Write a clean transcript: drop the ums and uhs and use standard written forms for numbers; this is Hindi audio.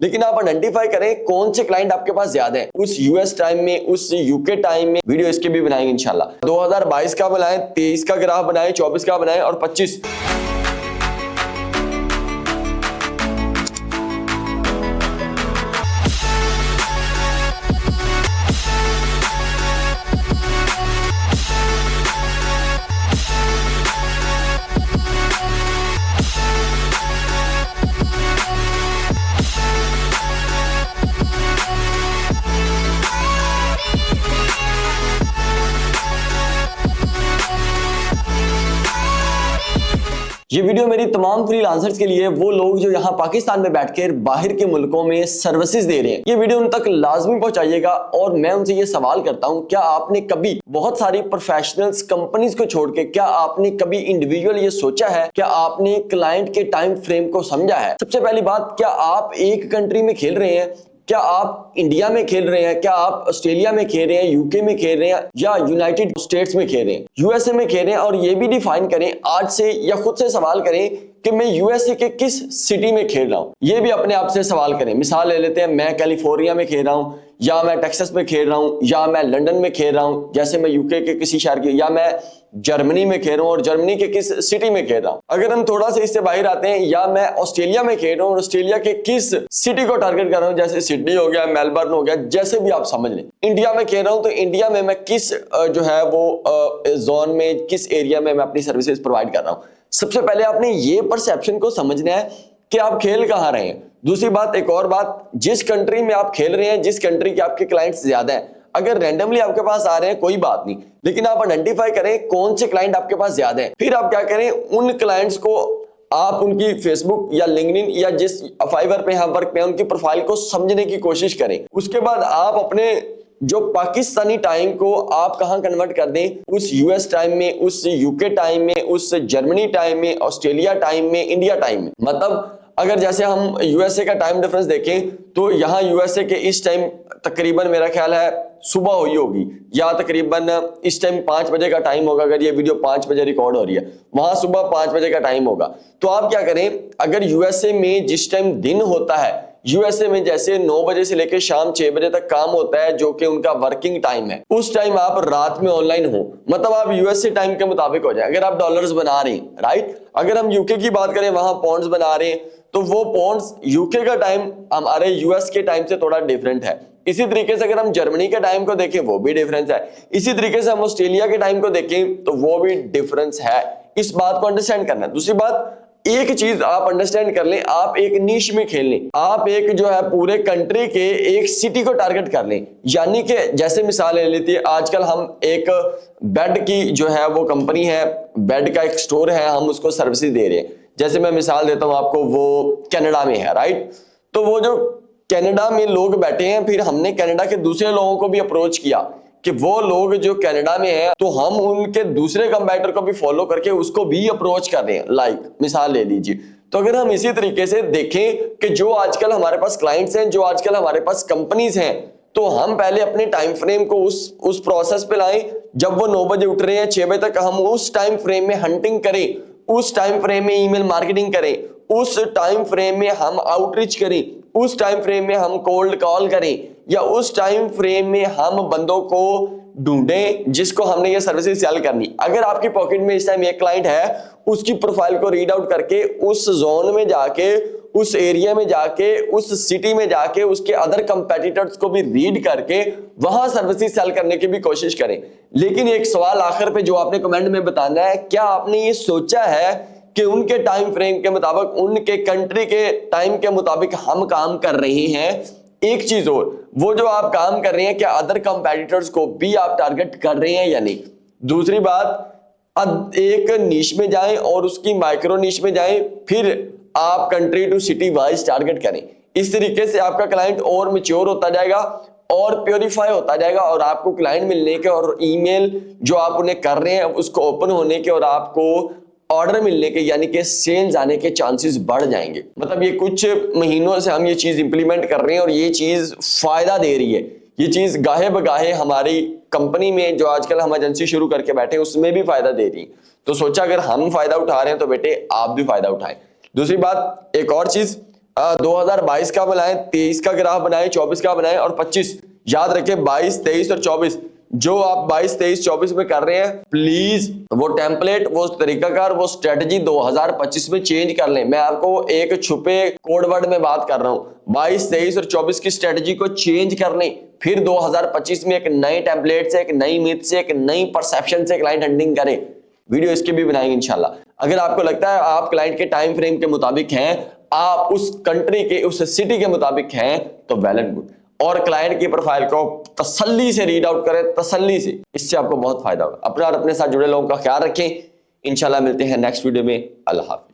लेकिन आप आइडेंटिफाई करें कौन से क्लाइंट आपके पास ज्यादा है, उस यूएस टाइम में, उस यूके टाइम में। वीडियो इसके भी बनाएंगे इंशाल्लाह। 2022 का बनाएं, 23 का ग्राफ बनाएं, 24 का बनाएं और 25। ये वीडियो मेरी तमाम फ्रीलांसर्स के लिए, वो लोग जो यहाँ पाकिस्तान में बैठकर बाहर के मुल्कों में सर्विसेज दे रहे हैं। ये वीडियो उन तक लाजमी पहुंचाइएगा और मैं उनसे ये सवाल करता हूँ, क्या आपने कभी बहुत सारी प्रोफेशनल्स कंपनीज को छोड़ के, क्या आपने कभी इंडिविजुअल ये सोचा है, क्या आपने क्लाइंट के टाइम फ्रेम को समझा है? सबसे पहली बात, क्या आप एक कंट्री में खेल रहे हैं? क्या आप इंडिया में खेल रहे हैं? क्या आप ऑस्ट्रेलिया में खेल रहे हैं, यूके में खेल रहे हैं या यूनाइटेड स्टेट्स में खेल रहे हैं, यूएसए में खेल रहे हैं? और ये भी डिफाइन करें आज से, या खुद से सवाल करें कि मैं यूएसए के किस सिटी में खेल रहा हूं। ये भी अपने आप से सवाल करें। मिसाल ले लेते हैं, मैं कैलिफोर्निया में खेल रहा हूं, या मैं टेक्सास में खेल रहा हूं, या मैं लंदन में खेल रहा हूं, जैसे मैं यूके के किसी शहर की, या मैं जर्मनी में खेल रहा हूं और जर्मनी के किस सिटी में खेल रहा हूं। अगर हम थोड़ा सा इससे बाहर आते हैं, या मैं ऑस्ट्रेलिया में खेल रहा हूं और ऑस्ट्रेलिया के किस सिटी को टारगेट कर रहा हूं, जैसे सिडनी हो गया, मेलबर्न हो गया, जैसे भी आप समझ लें। इंडिया में खेल रहा हूं तो इंडिया में मैं किस जो है वो जोन में, किस एरिया में मैं अपनी सर्विसेज प्रोवाइड कर रहा हूं। सबसे पहले आपने ये परसेप्शन को समझना है कि आप खेल कहां रहे हैं। दूसरी बात, एक और बात, जिस कंट्री में आप खेल रहे हैं, जिस कंट्री के आपके क्लाइंट्स ज्यादा हैं, अगर रैंडमली आपके पास आ रहे हैं कोई बात नहीं, लेकिन आप आइडेंटिफाई करें कौन से क्लाइंट आपके पास ज्यादा हैं। फिर आप क्या करें, उन क्लाइंट्स को आप उनकी फेसबुक या लिंक्डइन या जिस फाइवर पे आप वर्क पे उनकी प्रोफाइल को समझने की कोशिश करें। उसके बाद आप अपने जो पाकिस्तानी टाइम को आप कहां कन्वर्ट कर दें, उस यूएस टाइम में, उस यूके टाइम में, उस जर्मनी टाइम में, ऑस्ट्रेलिया टाइम में, इंडिया टाइम में। मतलब अगर जैसे हम यूएसए का टाइम डिफरेंस देखें तो यहाँ यूएसए के इस टाइम तकरीबन मेरा ख्याल है सुबह हुई होगी, या तकरीबन इस टाइम 5 बजे का टाइम होगा। अगर ये वीडियो 5 बजे रिकॉर्ड हो रही है, वहां सुबह 5 बजे का टाइम होगा। तो आप क्या करें, अगर यूएसए में जिस टाइम दिन होता है, यूएसए में जैसे 9 बजे से लेकर शाम 6 बजे तक काम होता है, जो कि उनका वर्किंग टाइम है, उस टाइम आप रात में ऑनलाइन हो, मतलब आप यूएसए टाइम के मुताबिक हो जाए। अगर आप डॉलर्स बना रहे हैं, राइट। अगर हम यूके की बात करें, वहां पॉन्ड्स बना रहे हैं, तो वो पॉन्ड्स यूके का टाइम हमारे यूएस के टाइम से थोड़ा डिफरेंट है। इसी तरीके से अगर हम जर्मनी के टाइम को देखें, वो भी डिफरेंस है। इसी तरीके से हम ऑस्ट्रेलिया के टाइम को देखें तो वो भी डिफरेंस है। इस बात को अंडरस्टैंड करना है। दूसरी बात, एक चीज आप अंडरस्टैंड कर लें, आप एक नीश में खेल लें, आप एक जो है पूरे कंट्री के एक सिटी को टारगेट कर लें। यानी कि जैसे मिसाल ले लेती है, आजकल हम एक बेड की जो है वो कंपनी है, बेड का एक स्टोर है, हम उसको सर्विसेज दे रहे हैं। जैसे मैं मिसाल देता हूं आपको, वो कनाडा में है, राइट। तो वो जो कनाडा में लोग बैठे हैं, फिर हमने कनाडा के दूसरे लोगों को भी अप्रोच किया कि वो लोग जो कनाडा में है, तो हम उनके दूसरे कंपैटर को भी फॉलो करके उसको भी अप्रोच कर रहे हैं। लाइक मिसाल ले लीजिए। तो अगर हम इसी तरीके से देखें कि जो आजकल हमारे पास क्लाइंट्स हैं, जो आजकल हमारे पास कंपनीज हैं, तो हम पहले अपने टाइम फ्रेम को उस प्रोसेस पे लाएं। जब वो 9 बजे उठ रहे हैं, 6 बजे तक हम उस टाइम फ्रेम में हंटिंग करें, उस टाइम फ्रेम में ईमेल मार्केटिंग करें, उस टाइम फ्रेम में हम आउटरीच करें, उस टाइम फ्रेम में हम कोल्ड कॉल करें, या उस टाइम फ्रेम में हम बंदों को ढूंढें जिसको हमने ये सर्विसेज सेल करनी। अगर आपकी पॉकेट में इस टाइम एक क्लाइंट है, उसकी प्रोफाइल को रीड आउट करके उस जोन में जाके, उस एरिया में जाके, उस सिटी में जाके, उसके अदर कंपेटिटर्स को भी रीड करके वहां सर्विसेज सेल करने की भी कोशिश करें। लेकिन एक सवाल आखिर पे जो आपने कमेंट में बताना है, क्या आपने ये सोचा है कि उनके टाइम फ्रेम के मुताबिक, उनके कंट्री के टाइम के मुताबिक हम काम कर रहे हैं? एक चीज और, वो जो आप काम कर रहे हैं, क्या अदर कंपेटिटर्स को भी आप टारगेट कर रहे हैं या नहीं? दूसरी बात, अब एक नीश में जाएं और उसकी माइक्रो नीश में जाएं, फिर आप country to city wise target करें। इस तरीके से आपका क्लाइंट और मैच्योर होता जाएगा और प्योरीफाई होता जाएगा, और आपको क्लाइंट मिलने के और ईमेल जो आप उन्हें कर रहे हैं उसको ओपन होने के और आपको ऑर्डर मिलने के, यानी कि सेल्स आने के चांसेस बढ़ जाएंगे। मतलब ये कुछ महीनों से हम ये चीज इंप्लीमेंट कर रहे हैं और ये चीज फायदा दे रही है। ये चीज गाहे बगाहे हमारी कंपनी में जो आजकल हम एजेंसी शुरू करके बैठे हैं उसमें भी फायदा दे रही है। तो सोचा अगर हम फायदा उठा रहे हैं तो बेटे आप भी फायदा उठाएं। दूसरी बात, एक और चीज, 2022 का बनाएं, 23 का ग्राफ बनाएं, 24 का बनाएं और 25। याद रखें 22, 23 और 24, जो आप 22, 23, 24 में कर रहे हैं, प्लीज वो टेम्पलेट, वो तरीकाकार, वो स्ट्रेटजी 2025 में चेंज कर लें। मैं आपको एक छुपे कोड वर्ड में बात कर रहा हूं। 22, 23 और 24 की स्ट्रेटजी को चेंज कर लें, फिर 2025 में एक नए टेम्पलेट से, एक नई मिथ से, एक नई परसेप्शन से क्लाइंट हंटिंग करें। वीडियो इसके भी बनाएंगे इंशाल्लाह। अगर आपको लगता है आप क्लाइंट के टाइम फ्रेम के मुताबिक हैं, आप उस कंट्री के, उस सिटी के मुताबिक हैं, तो वेल एंड गुड। और क्लाइंट की प्रोफाइल को तसल्ली से रीड आउट करें, तसल्ली से, इससे आपको बहुत फायदा होगा। अपना और अपने साथ जुड़े लोगों का ख्याल रखें। इंशाल्लाह मिलते हैं नेक्स्ट वीडियो में। अल्लाह हाफिज।